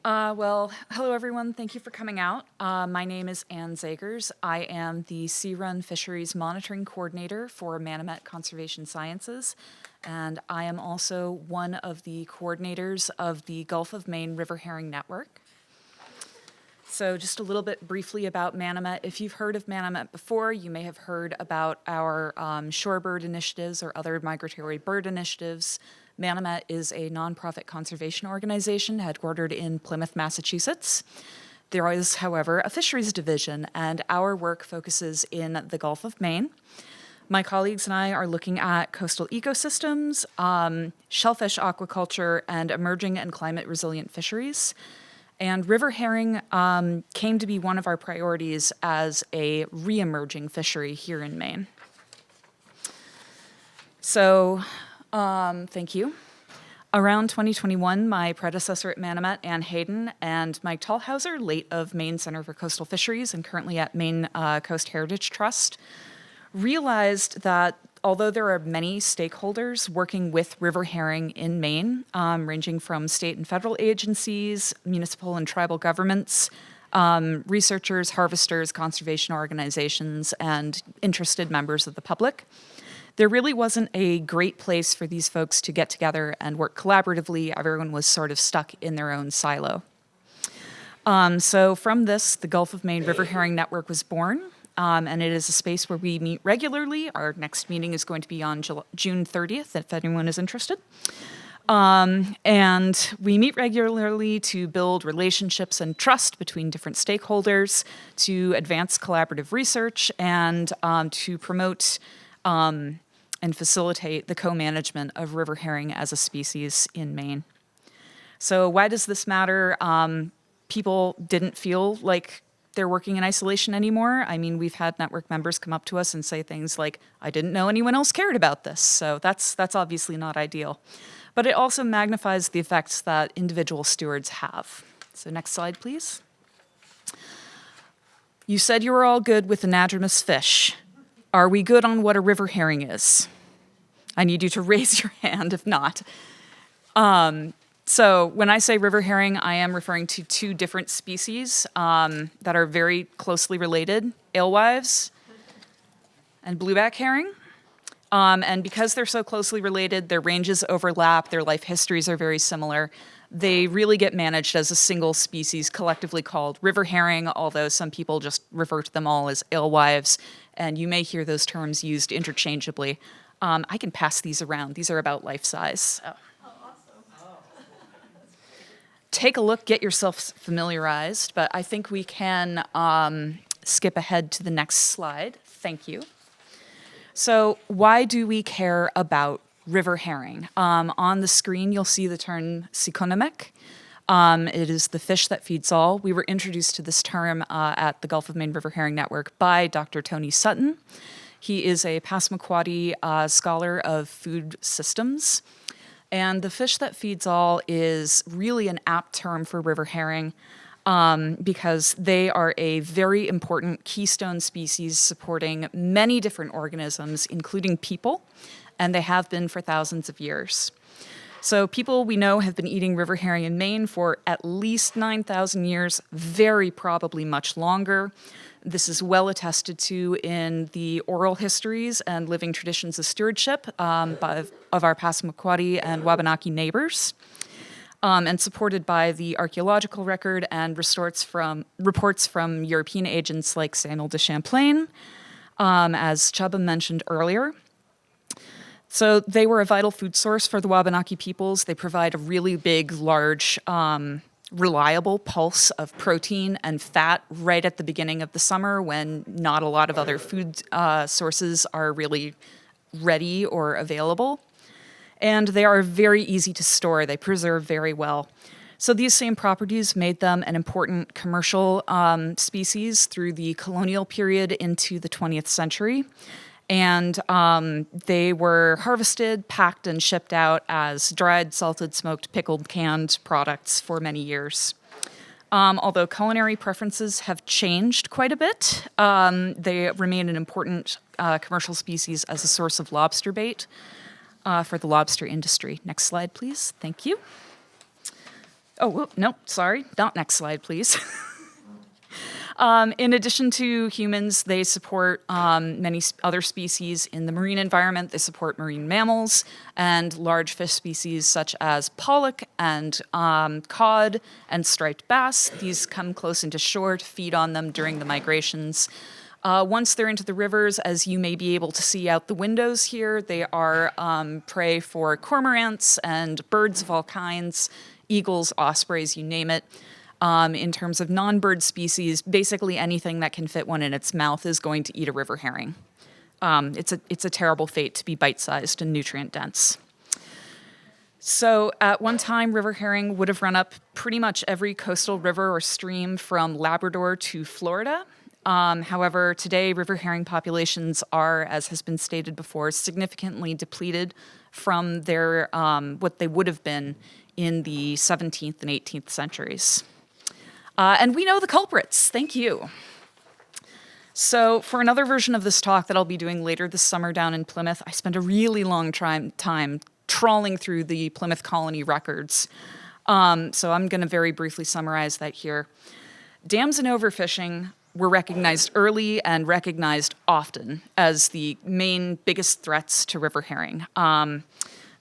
Hello everyone. Thank you for coming out. My name is Ann Zegers. I am the Sea Run Fisheries Monitoring Coordinator for Manomet Conservation Sciences, and I am also one of the coordinators of the Gulf of Maine River Herring Network. So just a little bit briefly about Manomet. If you've heard of Manomet before, you may have heard about our shorebird initiatives or other migratory bird initiatives. Manomet is a nonprofit conservation organization headquartered in Plymouth, Massachusetts. There is, however, a fisheries division, and our work focuses in the Gulf of Maine. My colleagues and I are looking at coastal ecosystems, shellfish aquaculture, and emerging and climate-resilient fisheries. And river herring came to be one of our priorities as a re-emerging fishery here in Maine. So, thank you. Around 2021, my predecessor at Manomet, Ann Hayden, and Mike Tallhauser, late of Maine Center for Coastal Fisheries and currently at Maine Coast Heritage Trust, realized that although there are many stakeholders working with river herring in Maine, ranging from state and federal agencies, municipal and tribal governments, researchers, harvesters, conservation organizations, and interested members of the public, there really wasn't a great place for these folks to get together and work collaboratively. Everyone was sort of stuck in their own silo. So from this, the Gulf of Maine River Herring Network was born, and it is a space where we meet regularly. Our next meeting is going to be on June 30th, if anyone is interested. And we meet regularly to build relationships and trust between different stakeholders, to advance collaborative research, and to promote and facilitate the co-management of river herring as a species in Maine. So why does this matter? People didn't feel like they're working in isolation anymore. I mean, we've had network members come up to us and say things like, I didn't know anyone else cared about this. So that's obviously not ideal. But it also magnifies the effects that individual stewards have. So next slide, please. You said you were all good with anadromous fish. Are we good on what a river herring is? I need you to raise your hand if not. So when I say river herring, I am referring to two different species that are very closely related, alewives and blueback herring. And because they're so closely related, their ranges overlap, their life histories are very similar. They really get managed as a single species collectively called river herring, although some people just refer to them all as alewives, and you may hear those terms used interchangeably. I can pass these around. These are about life size. Oh. Awesome. Take a look, get yourself familiarized, but I think we can skip ahead to the next slide. Thank you. So why do we care about river herring? On the screen, you'll see the term Sikonamek. It is the fish that feeds all. We were introduced to this term at the Gulf of Maine River Herring Network by Dr. Tony Sutton. He is a Passamaquoddy scholar of food systems. And the fish that feeds all is really an apt term for river herring because they are a very important keystone species supporting many different organisms, including people, and they have been for thousands of years. So people we know have been eating river herring in Maine for at least 9,000 years, very probably much longer. This is well attested to in the oral histories and living traditions of stewardship of our Passamaquoddy and Wabanaki neighbors, and supported by the archaeological record and reports from European agents like Samuel de Champlain, as Chubba mentioned earlier. So they were a vital food source for the Wabanaki peoples. They provide a really big, large, reliable pulse of protein and fat right at the beginning of the summer when not a lot of other food sources are really ready or available. And they are very easy to store. They preserve very well. So these same properties made them an important commercial species through the colonial period into the 20th century. And they were harvested, packed, and shipped out as dried, salted, smoked, pickled, canned products for many years. Although culinary preferences have changed quite a bit, they remain an important commercial species as a source of lobster bait for the lobster industry. Next slide, please. Thank you. no, sorry, not next slide, please. In addition to humans, they support many other species in the marine environment. They support marine mammals and large fish species such as pollock and cod and striped bass. These come close into shore to feed on them during the migrations. Once they're into the rivers, as you may be able to see out the windows here, they are prey for cormorants and birds of all kinds, eagles, ospreys, you name it. In terms of non-bird species, basically anything that can fit one in its mouth is going to eat a river herring. It's a terrible fate to be bite-sized and nutrient-dense. So at one time, river herring would have run up pretty much every coastal river or stream from Labrador to Florida. However, today, river herring populations are, as has been stated before, significantly depleted from their what they would have been in the 17th and 18th centuries. And we know the culprits. Thank you. So for another version of this talk that I'll be doing later this summer down in Plymouth, I spent a really long time trawling through the Plymouth Colony records. So I'm going to very briefly summarize that here. Dams and overfishing were recognized early and recognized often as the main biggest threats to river herring.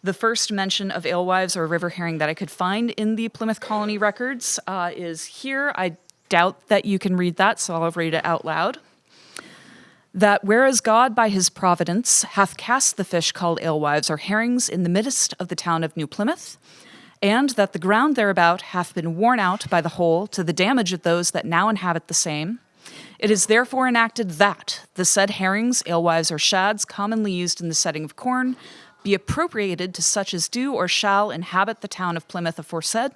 The first mention of alewives or river herring that I could find in the Plymouth Colony records is here. I doubt that you can read that, so I'll read it out loud. That whereas God by his providence hath cast the fish called alewives or herrings in the midst of the town of New Plymouth, and that the ground thereabout hath been worn out by the whole to the damage of those that now inhabit the same, it is therefore enacted that the said herrings, alewives, or shads commonly used in the setting of corn be appropriated to such as do or shall inhabit the town of Plymouth aforesaid,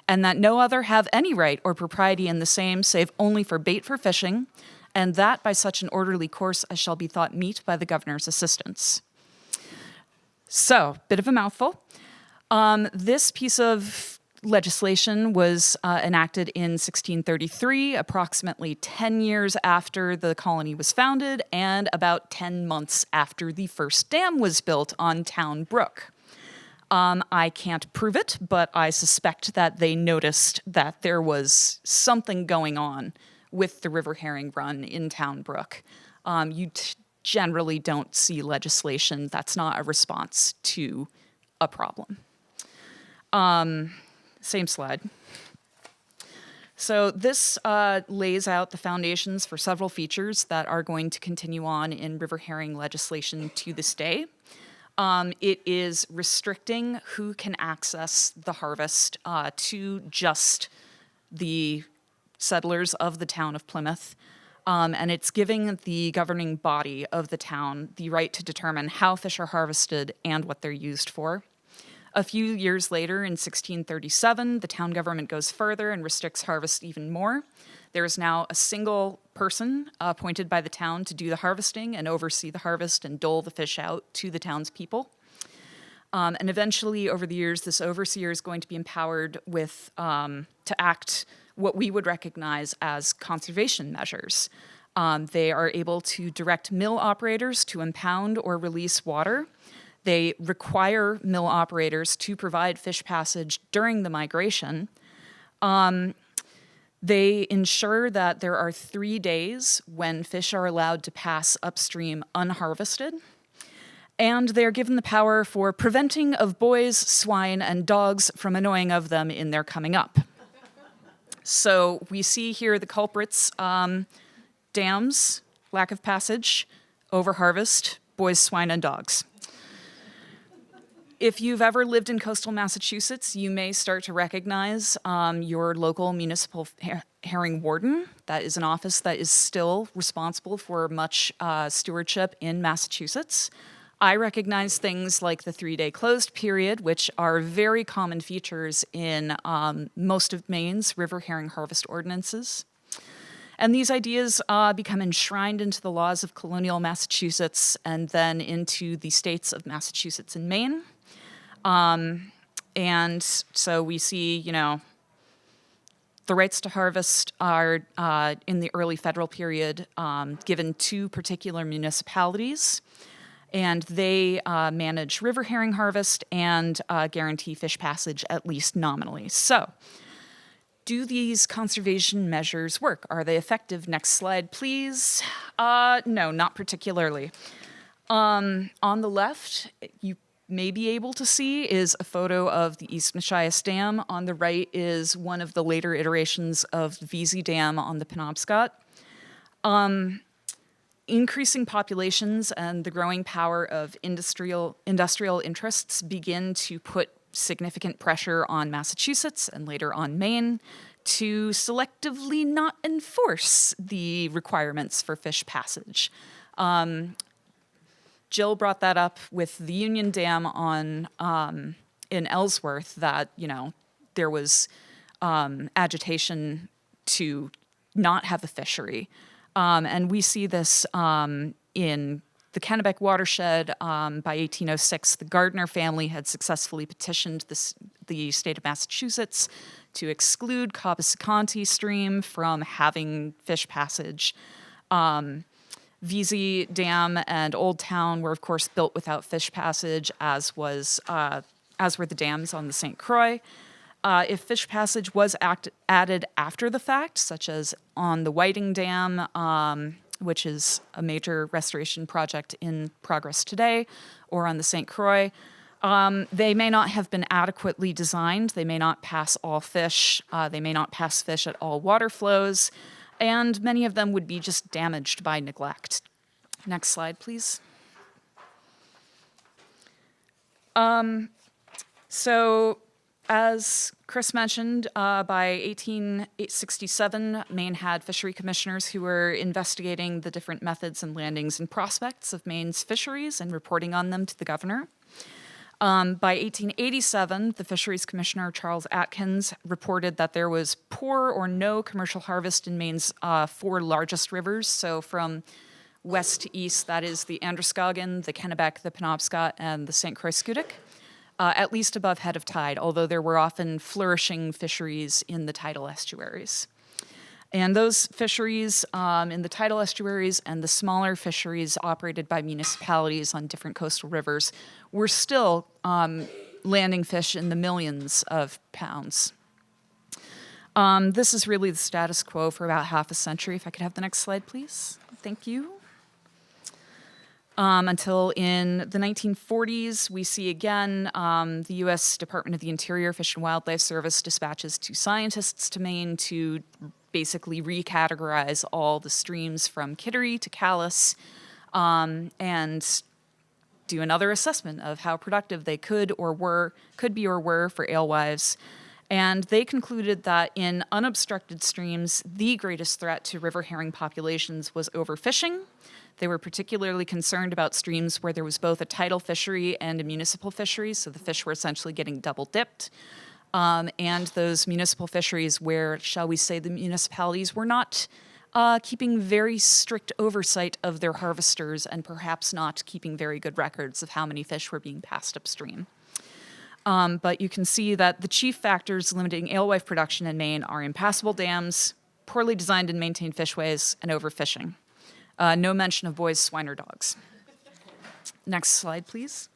and that no other have any right or propriety in the same, save only for bait for fishing, and that by such an orderly course as shall be thought meet by the governor's assistance. So, bit of a mouthful. This piece of legislation was enacted in 1633, approximately 10 years after the colony was founded and about 10 months after the first dam was built on Town Brook. I can't prove it, but I suspect that they noticed that there was something going on with the river herring run in Town Brook. You generally don't see legislation that's not a response to a problem. Same slide. So this lays out the foundations for several features that are going to continue on in river herring legislation to this day. It is restricting who can access the harvest to just the settlers of the town of Plymouth. And it's giving the governing body of the town the right to determine how fish are harvested and what they're used for. A few years later, in 1637, the town government goes further and restricts harvest even more. There is now a single person appointed by the town to do the harvesting and oversee the harvest and dole the fish out to the townspeople. And eventually, over the years, this overseer is going to be empowered with to act what we would recognize as conservation measures. They are able to direct mill operators to impound or release water. They require mill operators to provide fish passage during the migration. They ensure that there are 3 days when fish are allowed to pass upstream unharvested. And they are given the power for preventing of boys, swine, and dogs from annoying of them in their coming up. So we see here the culprits, dams, lack of passage, overharvest, boys, swine, and dogs. If you've ever lived in coastal Massachusetts, you may start to recognize your local municipal herring warden. That is an office that is still responsible for much stewardship in Massachusetts. I recognize things like the 3-day closed period, which are very common features in most of Maine's river herring harvest ordinances. And these ideas become enshrined into the laws of colonial Massachusetts and then into the states of Massachusetts and Maine. And so we see, the rights to harvest are in the early federal period given to particular municipalities, and they manage river herring harvest and guarantee fish passage, at least nominally. So Do these conservation measures work? Are they effective? Next slide, please. No, not particularly. On the left, you may be able to see is a photo of the East Machias Dam. On the right is one of the later iterations of the VZ Dam on the Penobscot. Increasing populations and the growing power of industrial interests begin to put significant pressure on Massachusetts and later on Maine to selectively not enforce the requirements for fish passage. Jill brought that up with the Union Dam in Ellsworth, that there was agitation to not have a fishery. And we see this in the Kennebec watershed. By 1806, the Gardner family had successfully petitioned the state of Massachusetts to exclude Passamaquoddy stream from having fish passage. VZ Dam and Old Town were, of course, built without fish passage, as were the dams on the St. Croix. If fish passage was added after the fact, such as on the Whiting Dam, which is a major restoration project in progress today, or on the St. Croix, they may not have been adequately designed. They may not pass all fish. They may not pass fish at all water flows. And many of them would be just damaged by neglect. Next slide, please. So, as Chris mentioned, by 1867, Maine had fishery commissioners who were investigating the different methods and landings and prospects of Maine's fisheries and reporting on them to the governor. By 1887, the Fisheries Commissioner, Charles Atkins, reported that there was poor or no commercial harvest in Maine's 4 largest rivers. So from west to east, that is the Androscoggin, the Kennebec, the Penobscot, and the St. Croix-Scudic, at least above head of tide, although there were often flourishing fisheries in the tidal estuaries. And those fisheries in the tidal estuaries and the smaller fisheries operated by municipalities on different coastal rivers were still landing fish in the millions of pounds. This is really the status quo for about half a century. If I could have the next slide, please. Thank you. Until in the 1940s, we see again the U.S. Department of the Interior Fish and Wildlife Service dispatches 2 scientists to Maine to basically recategorize all the streams from Kittery to Calais and do another assessment of how productive they could be or were for alewives. And they concluded that in unobstructed streams, the greatest threat to river herring populations was overfishing. They were particularly concerned about streams where there was both a tidal fishery and a municipal fishery, so the fish were essentially getting double dipped. And those municipal fisheries where, shall we say, the municipalities were not keeping very strict oversight of their harvesters and perhaps not keeping very good records of how many fish were being passed upstream. But you can see that the chief factors limiting alewife production in Maine are impassable dams, poorly designed and maintained fishways, and overfishing. No mention of boys, swine, or dogs. Next slide, please.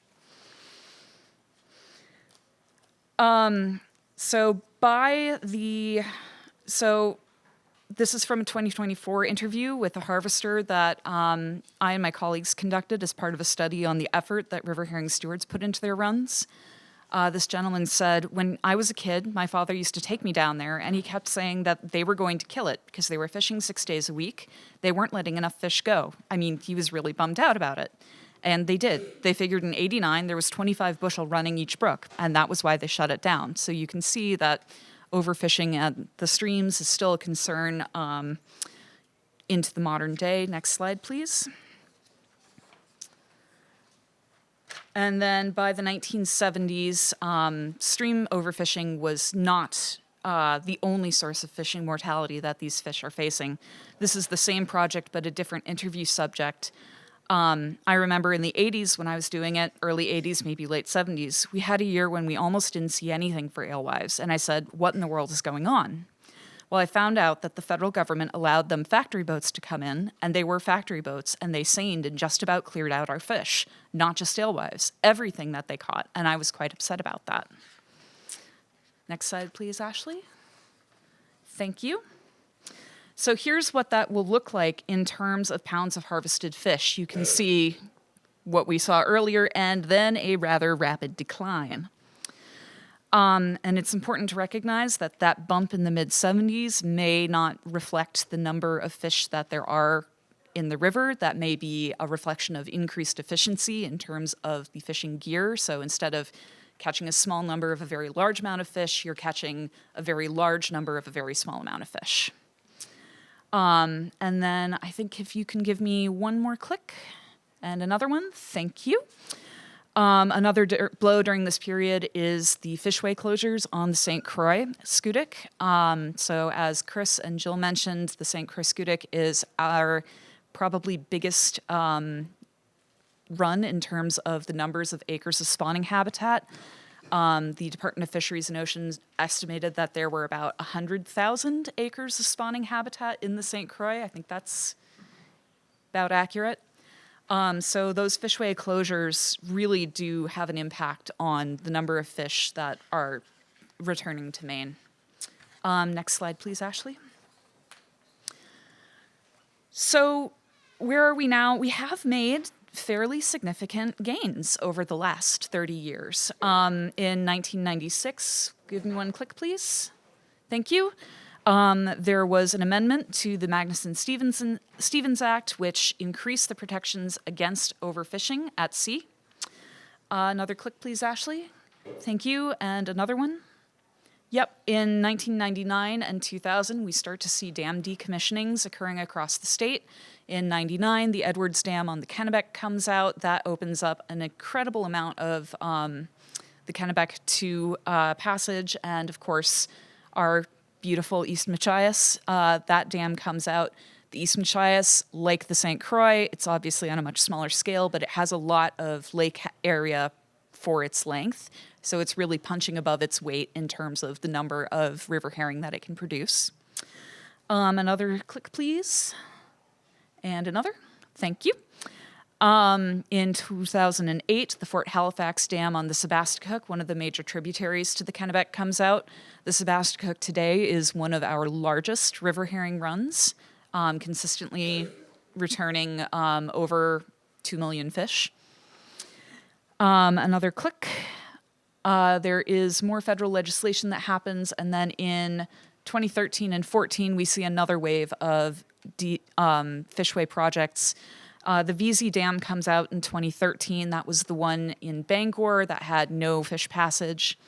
So this is from a 2024 interview with a harvester that I and my colleagues conducted as part of a study on the effort that river herring stewards put into their runs. This gentleman said, when I was a kid, my father used to take me down there, and he kept saying that they were going to kill it because they were fishing 6 days a week. They weren't letting enough fish go. I mean, he was really bummed out about it. And they did. They figured in '89 there was 25 bushel running each brook, and that was why they shut it down. So you can see that overfishing at the streams is still a concern into the modern day. Next slide, please. And then by the 1970s, stream overfishing was not the only source of fishing mortality that these fish are facing. This is the same project, but a different interview subject. I remember in the 80s when I was doing it, early 80s, maybe late 70s, we had a year when we almost didn't see anything for alewives. And I said, what in the world is going on? Well, I found out that the federal government allowed them factory boats to come in, and they were factory boats, and they seined and just about cleared out our fish, not just alewives, everything that they caught, and I was quite upset about that. Next slide, please, Ashley. Thank you. So here's what that will look like in terms of pounds of harvested fish. You can see what we saw earlier and then a rather rapid decline. And it's important to recognize that that bump in the mid-70s may not reflect the number of fish that there are in the river. That may be a reflection of increased efficiency in terms of the fishing gear. So instead of catching a small number of a very large amount of fish, you're catching a very large number of a very small amount of fish. And then I think if you can give me one more click and another one, thank you. Another blow during this period is the fishway closures on the St. Croix Scudic. So as Chris and Jill mentioned, the St. Croix Scudic is our probably biggest run in terms of the numbers of acres of spawning habitat. The Department of Fisheries and Oceans estimated that there were about 100,000 acres of spawning habitat in the St. Croix. I think that's about accurate. So those fishway closures really do have an impact on the number of fish that are returning to Maine. Next slide, please, Ashley. So where are we now? We have made fairly significant gains over the last 30 years. In 1996, give me one click, please. Thank you. There was an amendment to the Magnuson-Stevens Act, which increased the protections against overfishing at sea. Another click, please, Ashley. Thank you. And another one. Yep. In 1999 and 2000, we start to see dam decommissionings occurring across the state. In 99, the Edwards Dam on the Kennebec comes out. That opens up an incredible amount of the Kennebec to passage. And, of course, our beautiful East Machias, that dam comes out. The East Machias, like the St. Croix, it's obviously on a much smaller scale, but it has a lot of lake area for its length. So it's really punching above its weight in terms of the number of river herring that it can produce. Another click, please. And another. Thank you. In 2008, the Fort Halifax Dam on the Sebasticook, one of the major tributaries to the Kennebec, comes out. The Sebasticook today is one of our largest river herring runs, consistently returning over 2 million fish. Another click. There is more federal legislation that happens, and then in 2013 and 14, we see another wave of fishway projects. The VZ Dam comes out in 2013. That was the one in Bangor that had no fish passage.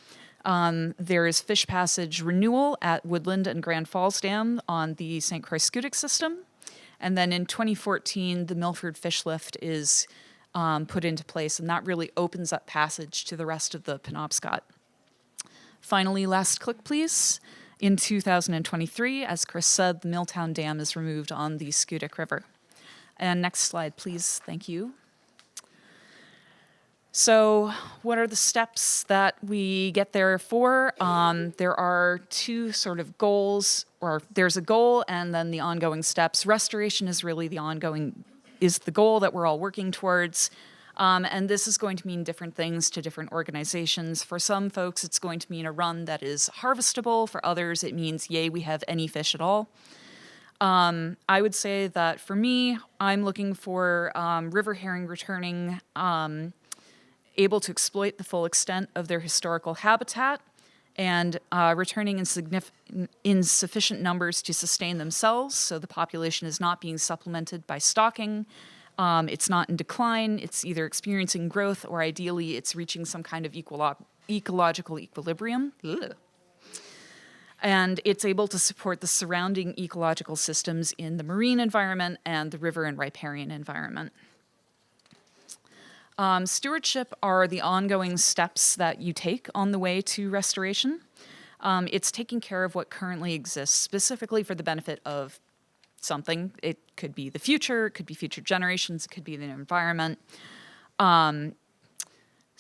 There is fish passage renewal at Woodland and Grand Falls Dam on the St. Croix Scudic system. And then in 2014, the Milford Fish Lift is put into place, and that really opens up passage to the rest of the Penobscot. Finally, last click, please. In 2023, as Chris said, the Milltown Dam is removed on the Scudic River. And next slide, please. Thank you. So what are the steps that we get there for? There are two sort of goals, or there's a goal and then the ongoing steps. Restoration is really is the goal that we're all working towards. And this is going to mean different things to different organizations. For some folks, it's going to mean a run that is harvestable. For others, it means, yay, we have any fish at all. I would say that for me, I'm looking for river herring returning, able to exploit the full extent of their historical habitat, and returning in sufficient numbers to sustain themselves, so the population is not being supplemented by stocking. It's not in decline. It's either experiencing growth, or ideally it's reaching some kind of ecological equilibrium. Ugh. And it's able to support the surrounding ecological systems in the marine environment and the river and riparian environment. Stewardship are the ongoing steps that you take on the way to restoration. It's taking care of what currently exists, specifically for the benefit of something. It could be the future, it could be future generations, it could be the environment.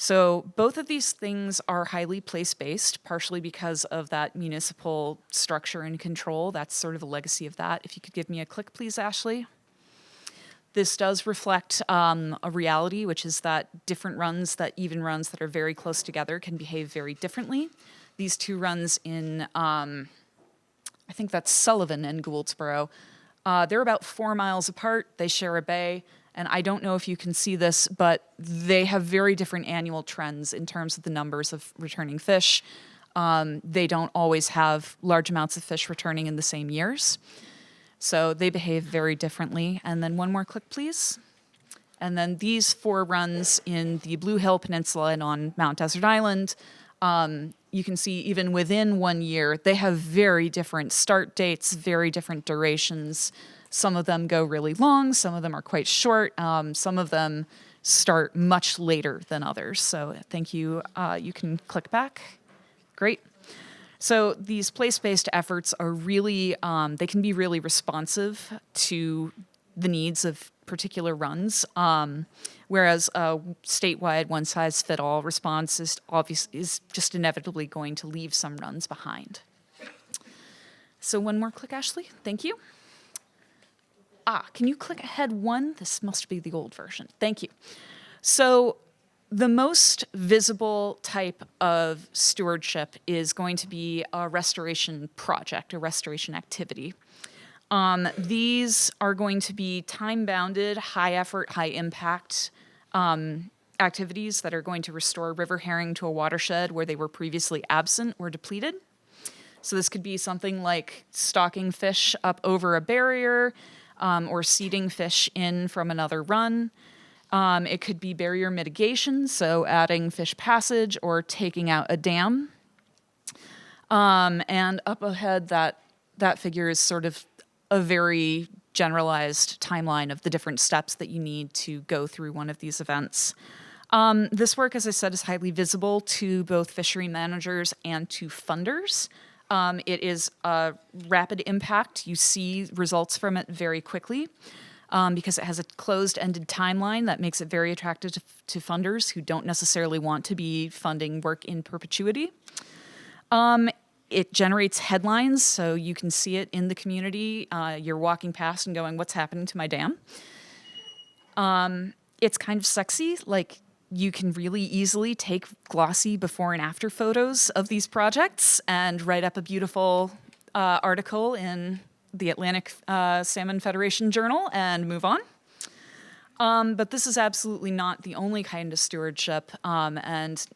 So both of these things are highly place-based, partially because of that municipal structure and control. That's sort of a legacy of that. If you could give me a click, please, Ashley. This does reflect a reality, which is that different runs, even runs that are very close together, can behave very differently. These two runs in I think that's Sullivan and Gouldsboro. They're about 4 miles apart. They share a bay. And I don't know if you can see this, but they have very different annual trends in terms of the numbers of returning fish. They don't always have large amounts of fish returning in the same years. So they behave very differently. And then one more click, please. And then these 4 runs in the Blue Hill Peninsula and on Mount Desert Island, you can see even within 1 year, they have very different start dates, very different durations. Some of them go really long, some of them are quite short, some of them start much later than others. So thank you. You can click back. Great. So these place-based efforts are really, they can be really responsive to the needs of particular runs, whereas a statewide one-size-fit-all response is just inevitably going to leave some runs behind. So one more click, Ashley. Thank you. Can you click ahead one? This must be the old version. Thank you. So the most visible type of stewardship is going to be a restoration project, a restoration activity. These are going to be time-bounded, high-effort, high-impact activities that are going to restore river herring to a watershed where they were previously absent or depleted. So this could be something like stocking fish up over a barrier, or seeding fish in from another run. It could be barrier mitigation, so adding fish passage or taking out a dam. And up ahead, that figure is sort of a very generalized timeline of the different steps that you need to go through one of these events. This work, as I said, is highly visible to both fishery managers and to funders. It is a rapid impact. You see results from it very quickly because it has a closed-ended timeline that makes it very attractive to funders who don't necessarily want to be funding work in perpetuity. It generates headlines, so you can see it in the community. You're walking past and going, what's happening to my dam? It's kind of sexy, like you can really easily take glossy before and after photos of these projects and write up a beautiful article in the Atlantic Salmon Federation Journal and move on. But this is absolutely not the only kind of stewardship, and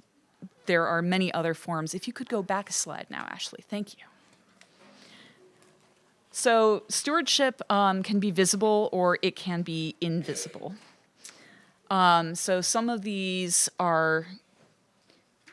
there are many other forms. If you could go back a slide now, Ashley, thank you. So stewardship can be visible or it can be invisible. So some of these are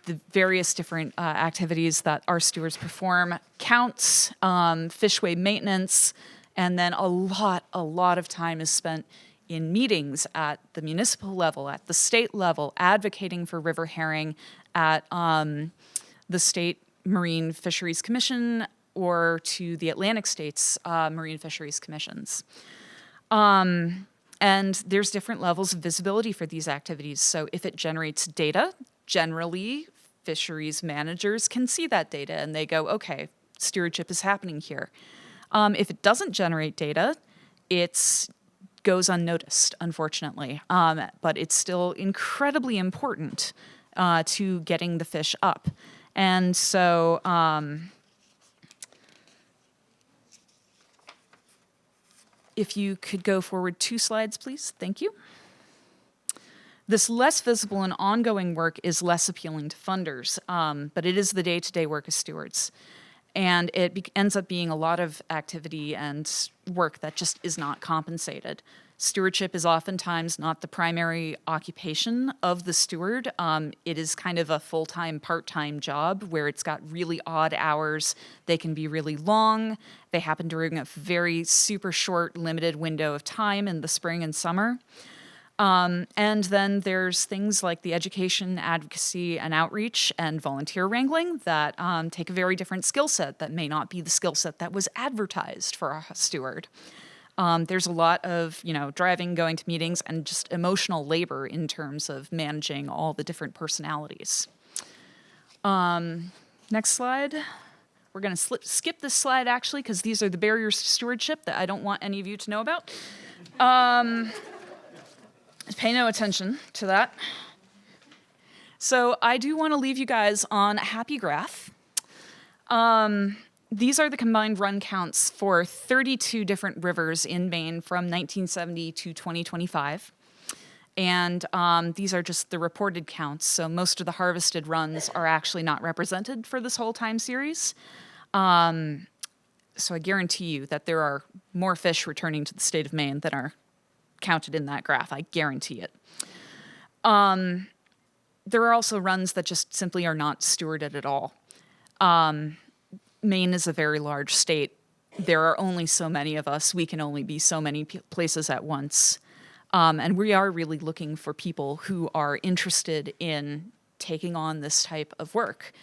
the various different activities that our stewards perform: counts, fishway maintenance, and then a lot of time is spent in meetings at the municipal level, at the state level, advocating for river herring at the State Marine Fisheries Commission or to the Atlantic States Marine Fisheries Commissions. And there's different levels of visibility for these activities. So if it generates data, generally fisheries managers can see that data and they go, okay, stewardship is happening here. If it doesn't generate data, it goes unnoticed, unfortunately. But it's still incredibly important to getting the fish up. And so if you could go forward 2 slides, please. Thank you. This less visible and ongoing work is less appealing to funders, but it is the day-to-day work of stewards. And it ends up being a lot of activity and work that just is not compensated. Stewardship is oftentimes not the primary occupation of the steward. It is kind of a full-time, part-time job where it's got really odd hours. They can be really long. They happen during a very super short, limited window of time in the spring and summer. And then there's things like the education, advocacy, and outreach and volunteer wrangling that take a very different skill set that may not be the skill set that was advertised for a steward. There's a lot of, driving, going to meetings, and just emotional labor in terms of managing all the different personalities. Next slide. We're going to skip this slide, actually, because these are the barriers to stewardship that I don't want any of you to know about. Pay no attention to that. So I do want to leave you guys on a happy graph. these are the combined run counts for 32 different rivers in Maine from 1970 to 2025. And these are just the reported counts, so most of the harvested runs are actually not represented for this whole time series. So I guarantee you that there are more fish returning to the state of Maine than are counted in that graph. I guarantee it. There are also runs that just simply are not stewarded at all. Maine is a very large state. There are only so many of us. We can only be so many places at once. And we are really looking for people who are interested in taking on this type of work,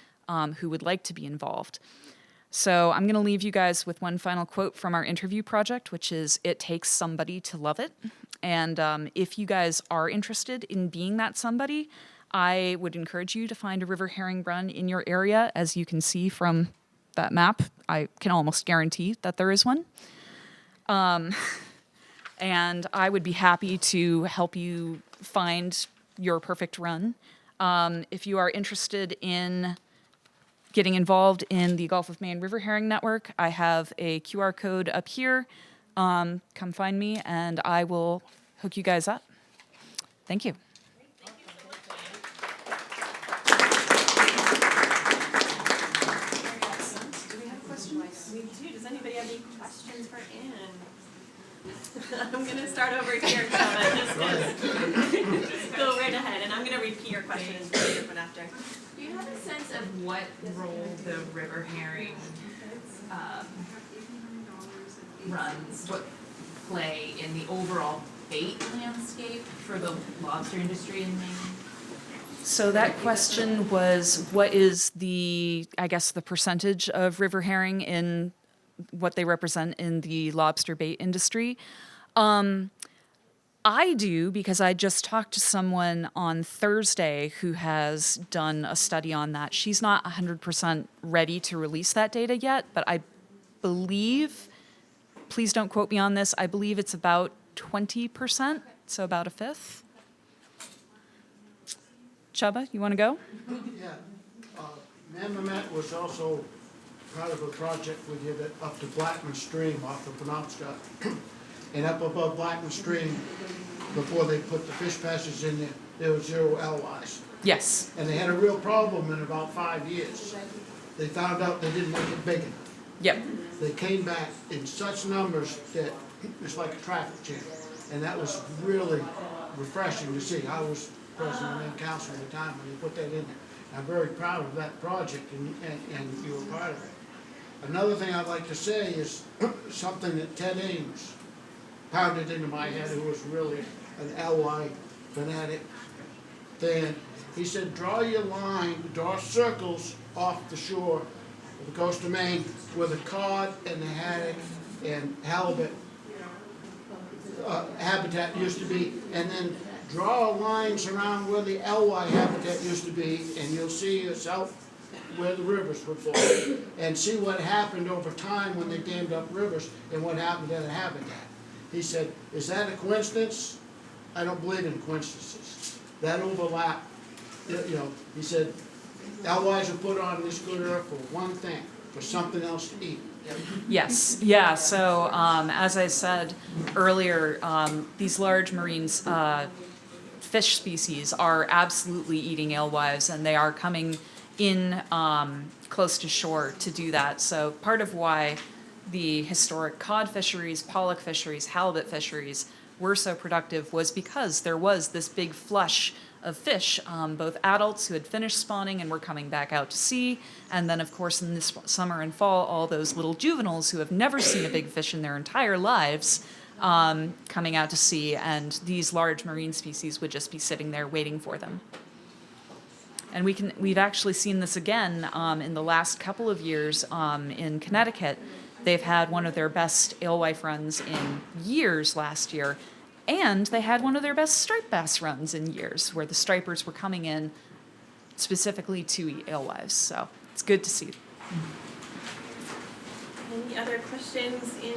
who would like to be involved. So I'm going to leave you guys with one final quote from our interview project, which is, "It takes somebody to love it." And if you guys are interested in being that somebody, I would encourage you to find a river herring run in your area. As you can see from that map, I can almost guarantee that there is one. And I would be happy to help you find your perfect run. If you are interested in getting involved in the Gulf of Maine River Herring Network, I have a QR code up here. Come find me, and I will hook you guys up. Thank you. Do we have questions? We do. Does anybody have any questions for Ann? I'm going to start over here, Kevin. Just go right ahead, and I'm going to repeat your question and repeat it one after. Do you have a sense of what role the river herring runs play in the overall bait landscape for the lobster industry in Maine? So that question was, what is the, I guess, the percentage of river herring in what they represent in the lobster bait industry? I do, because I just talked to someone on Thursday who has done a study on that. She's not 100% ready to release that data yet, but I believe, please don't quote me on this, I believe it's about 20%, so about a fifth. Chubba, you want to go? Yeah, Manomet was also part of a project we did up to Blackman Stream off the Penobscot. And up above Blackman Stream, before they put the fish passes in there was 0 alewives. Yes. And they had a real problem in about 5 years. They found out they didn't make it big enough. Yep. They came back in such numbers that it's like a traffic jam. And that was really refreshing to see. I was president and council at the time when they put that in there. I'm very proud of that project, and you were part of it. Another thing I'd like to say is something that Ted Ames pounded into my head, who was really an alewife fanatic then. He said, draw your line, draw circles off the shore of the coast of Maine where the cod and the haddock and halibut habitat used to be, and then draw lines around where the alewife habitat used to be, and you'll see it's out where the rivers would flow, and see what happened over time when they dammed up rivers and what happened to the habitat. He said, is that a coincidence? I don't believe in coincidences. That overlap, he said, alewives are put on this good earth for one thing, for something else to eat. Yes, yeah, so as I said earlier, these large marine fish species are absolutely eating alewives, and they are coming in close to shore to do that. So part of why the historic cod fisheries, pollock fisheries, halibut fisheries were so productive was because there was this big flush of fish, both adults who had finished spawning and were coming back out to sea, and then of course in this summer and fall, all those little juveniles who have never seen a big fish in their entire lives coming out to sea, and these large marine species would just be sitting there waiting for them. And we've actually seen this again in the last couple of years in Connecticut. They've had one of their best alewife runs in years last year, and they had one of their best striped bass runs in years, where the stripers were coming in specifically to eat alewives. So it's good to see. Any other questions in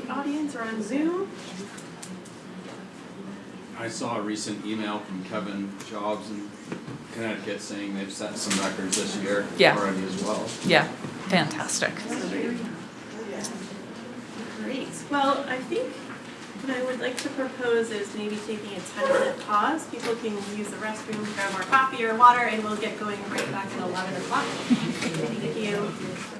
the audience or on Zoom? I saw a recent email from Kevin Jobs in Connecticut saying they've set some records this year Yeah. already as well. Yeah, fantastic. Great. Well, I think what I would like to propose is maybe taking a 10-minute pause. People can use the restroom, grab more coffee or water, and we'll get going right back at 11 o'clock. Thank you.